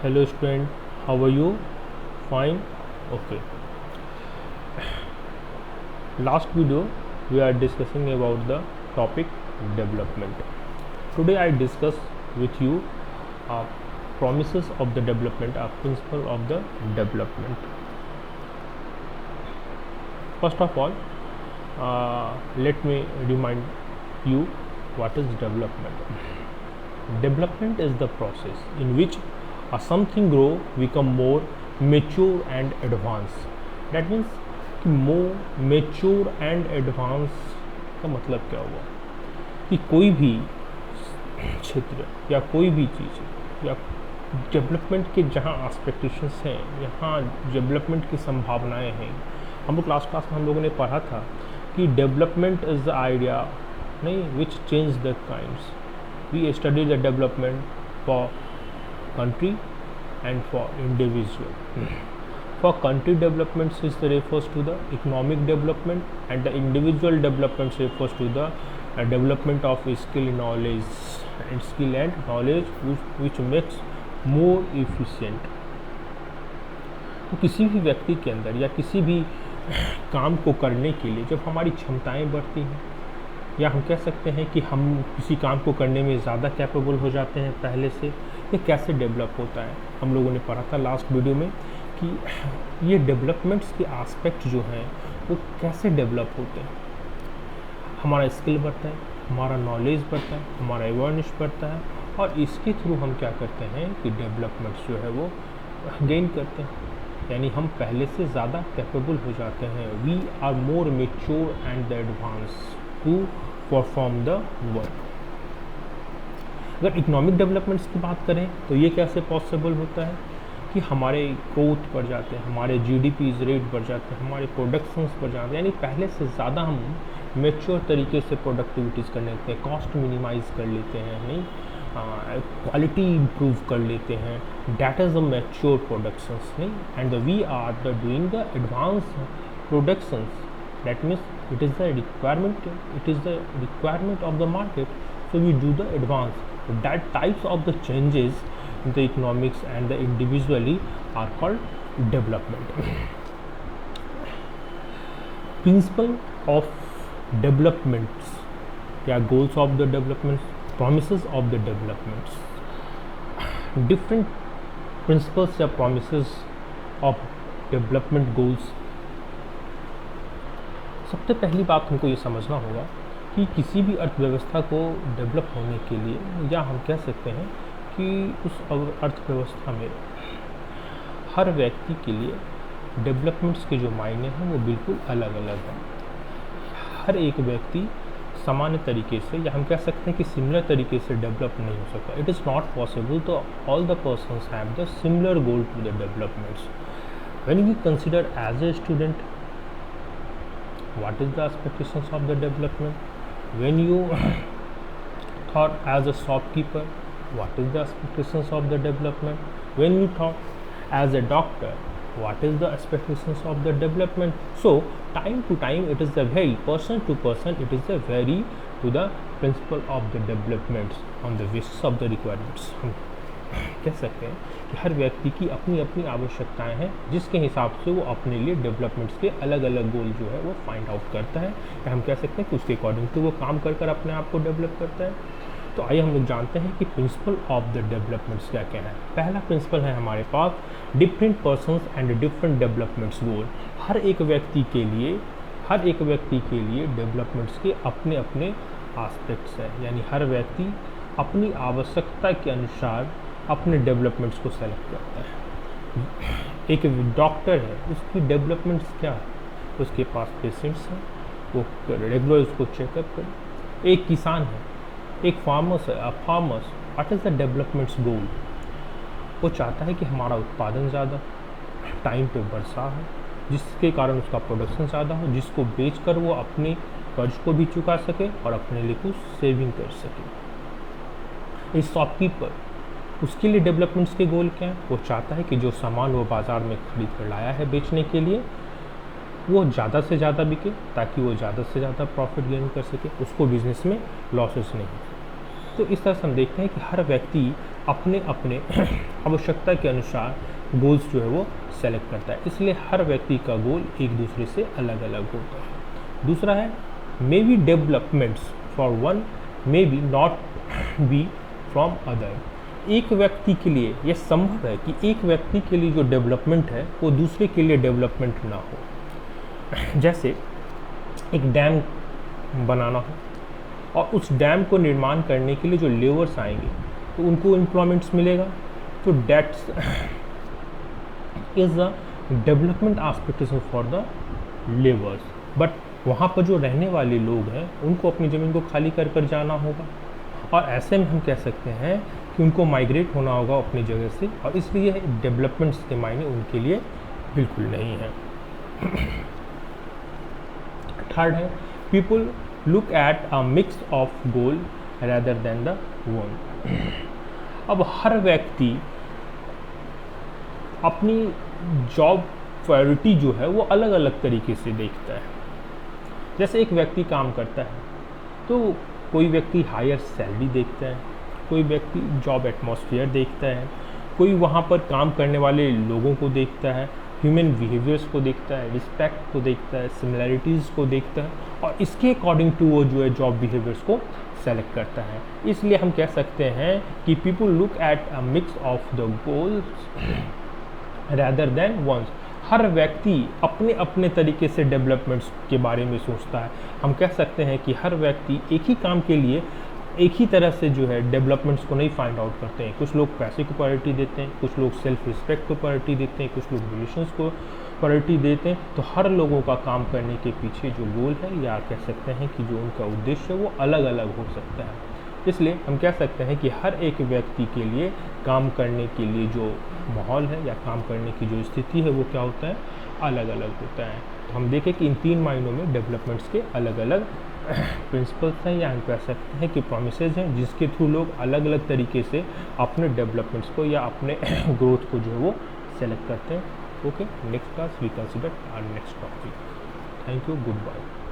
Hello student, how are you? Fine? Okay. Last video we are discussing about the topic development. Today I discuss with you promises of the development, a principle of the development. First of all, let me remind you what is development. Development is the process in which something grow, become more mature and advanced. That means कि more mature and advanced का मतलब क्या हुआ कि कोई भी क्षेत्र या कोई भी चीज़ या डेवलपमेंट के जहाँ एक्सपेक्टेशंस हैं, यहाँ डेवलपमेंट की संभावनाएं हैं. हम लोग लास्ट क्लास में हम लोगों ने पढ़ा था कि डेवलपमेंट इज़ द आइडिया नहीं which change the kinds. We study the development for country and for individual. For country development refers to the economic development and the individual development refers to the development of skill and knowledge which makes more efficient. तो किसी भी व्यक्ति के अंदर या किसी भी काम को करने के लिए जब हमारी क्षमताएं बढ़ती हैं या हम कह सकते हैं कि हम किसी काम को करने में ज़्यादा कैपेबल हो जाते हैं पहले से, ये कैसे डेवलप होता है. हम लोगों ने पढ़ा था लास्ट वीडियो में कि ये डेवलपमेंट्स के एस्पेक्ट जो हैं वो कैसे डेवलप होते हैं. हमारा स्किल बढ़ता है, हमारा नॉलेज बढ़ता है, हमारा अवेयरनेस बढ़ता है और इसके थ्रू हम क्या करते हैं कि डेवलपमेंट्स जो है वो गेन करते हैं, यानी हम पहले से ज़्यादा कैपेबल हो जाते हैं. We are more mature and advance to perform the work. अगर इकोनॉमिक डेवलपमेंट्स की बात करें तो ये कैसे पॉसिबल होता है कि हमारे ग्रोथ बढ़ जाते हैं, हमारे जीडीपीज रेट बढ़ जाते हैं, हमारे प्रोडक्शंस बढ़ जाते हैं, यानी पहले से ज़्यादा हम मेच्योर तरीके से प्रोडक्टिविटीज़ कर लेते हैं, कॉस्ट मिनिमाइज कर लेते हैं, नहीं क्वालिटी इम्प्रूव कर लेते हैं. That is the mature productions नहीं. And we are the doing the advance productions. That means it is the requirement of the market, so we do the advance. So that types of the changes in the economics and the individually are called development. Principle of developments या goals of the developments, promises of the developments. Different principles या promises of development goals. सबसे पहली बात हमको ये समझना होगा कि किसी भी अर्थव्यवस्था को डेवलप होने के लिए या हम कह सकते हैं कि उस अर्थव्यवस्था में हर व्यक्ति के लिए डेवलपमेंट्स के जो मायने हैं वो बिल्कुल अलग अलग हैं. हर एक व्यक्ति सामान्य तरीके से या हम कह सकते हैं कि सिमिलर तरीके से डेवलप नहीं हो सकता. It is not possible. तो all the persons have the similar goal to the developments. When we consider as a student, what is the expectations of the development? When you thought as a shopkeeper, what is the expectations of the development? When you thought as a doctor, what is the expectations of the development? So time to time it is a very person to person, it is a vary to the principle of the developments on the basis of the requirements. हम कह सकते हैं कि हर व्यक्ति की अपनी अपनी आवश्यकताएं हैं जिसके हिसाब से वो अपने लिए डेवलपमेंट्स के अलग अलग गोल जो है वो फाइंड आउट करता है, या हम कह सकते हैं कि उसके अकॉर्डिंग टू वो काम कर कर अपने आप को डेवलप करता है. तो आइए हम लोग जानते हैं कि प्रिंसिपल ऑफ द डेवलपमेंट्स क्या क्या है. पहला प्रिंसिपल है हमारे पास different persons and different developments goal. हर एक व्यक्ति के लिए डेवलपमेंट्स के अपने अपने एस्पेक्ट्स हैं, यानी हर व्यक्ति अपनी आवश्यकता के अनुसार अपने डेवलपमेंट्स को सेलेक्ट करता है. एक डॉक्टर है, उसकी डेवलपमेंट्स क्या है, उसके पास पेशेंट्स हैं, वो रेगुलर उसको चेकअप करे. एक किसान है, एक फार्मर्स है, farmers what is the developments goal? वो चाहता है कि हमारा उत्पादन ज़्यादा टाइम पे वर्षा है जिसके कारण उसका प्रोडक्शन ज़्यादा हो, जिसको बेचकर वो अपने कर्ज को भी चुका सके और अपने लिए कुछ सेविंग कर सके. एक शॉपकीपर, उसके लिए डेवलपमेंट्स के गोल क्या है? वो चाहता है कि जो सामान वो बाज़ार में खरीद कर लाया है बेचने के लिए वो ज़्यादा से ज़्यादा बिके ताकि वो ज़्यादा से ज़्यादा प्रॉफिट गेन कर सके, उसको बिजनेस में लॉसेस नहीं हो. तो इस तरह से हम देखते हैं कि हर व्यक्ति अपने अपने आवश्यकता के अनुसार गोल्स जो है वो सेलेक्ट करता है, इसलिए हर व्यक्ति का गोल एक दूसरे से अलग अलग होता है। दूसरा है may be developments for one may be not be from other. एक व्यक्ति के लिए यह संभव है कि एक व्यक्ति के लिए जो डेवलपमेंट है वो दूसरे के लिए डेवलपमेंट ना हो। जैसे एक डैम बनाना हो और उस डैम को निर्माण करने के लिए जो लेबर्स आएंगे तो उनको एम्प्लॉयमेंट्स मिलेगा, तो that's is the development aspect for the labours. But वहाँ पर जो रहने वाले लोग हैं उनको अपनी ज़मीन को खाली कर जाना होगा, और ऐसे में हम कह सकते हैं कि उनको माइग्रेट होना होगा अपनी जगह से, और इसलिए डेवलपमेंट्स के मायने उनके लिए बिल्कुल नहीं है। थर्ड है people look at a mix of goal rather than the one. अब हर व्यक्ति अपनी जॉब प्रायोरिटी जो है वो अलग अलग तरीके से देखता है। जैसे एक व्यक्ति काम करता है तो कोई व्यक्ति हायर सैलरी देखता है, कोई व्यक्ति जॉब एटमॉस्फेयर देखता है, कोई वहाँ पर काम करने वाले लोगों को देखता है, ह्यूमन बिहेवियर्स को देखता है, रिस्पेक्ट को देखता है, सिमिलैरिटीज़ को देखता है, और इसके अकॉर्डिंग टू वो जो है जॉब बिहेवियर्स को सेलेक्ट करता है। इसलिए हम कह सकते हैं कि people look at a mix of the goals rather than ones. हर व्यक्ति अपने अपने तरीके से डेवलपमेंट्स के बारे में सोचता है। हम कह सकते हैं कि हर व्यक्ति एक ही काम के लिए एक ही तरह से जो है डेवलपमेंट्स को नहीं फाइंड आउट करते हैं। कुछ लोग पैसे को प्रायोरिटी देते हैं, कुछ लोग सेल्फ रिस्पेक्ट को प्रायोरिटी देते हैं, कुछ लोग रिलेशंस को प्रायोरिटी देते हैं। तो हर लोगों का काम करने के पीछे जो गोल है या कह सकते हैं कि जो उनका उद्देश्य है वो अलग अलग हो सकता है। इसलिए हम कह सकते हैं कि हर एक व्यक्ति के लिए काम करने के लिए जो माहौल है या काम करने की जो स्थिति है वो क्या होता है, अलग अलग होता है। तो हम देखें कि इन तीन मायनों में डेवलपमेंट्स के अलग अलग प्रिंसिपल्स हैं, या हम कह सकते हैं कि प्रोमिसेस हैं जिसके थ्रू लोग अलग अलग तरीके से अपने डेवलपमेंट्स को या अपने ग्रोथ को जो है वो सेलेक्ट करते हैं। Okay, next class we consider our next topic. Thank you, good bye.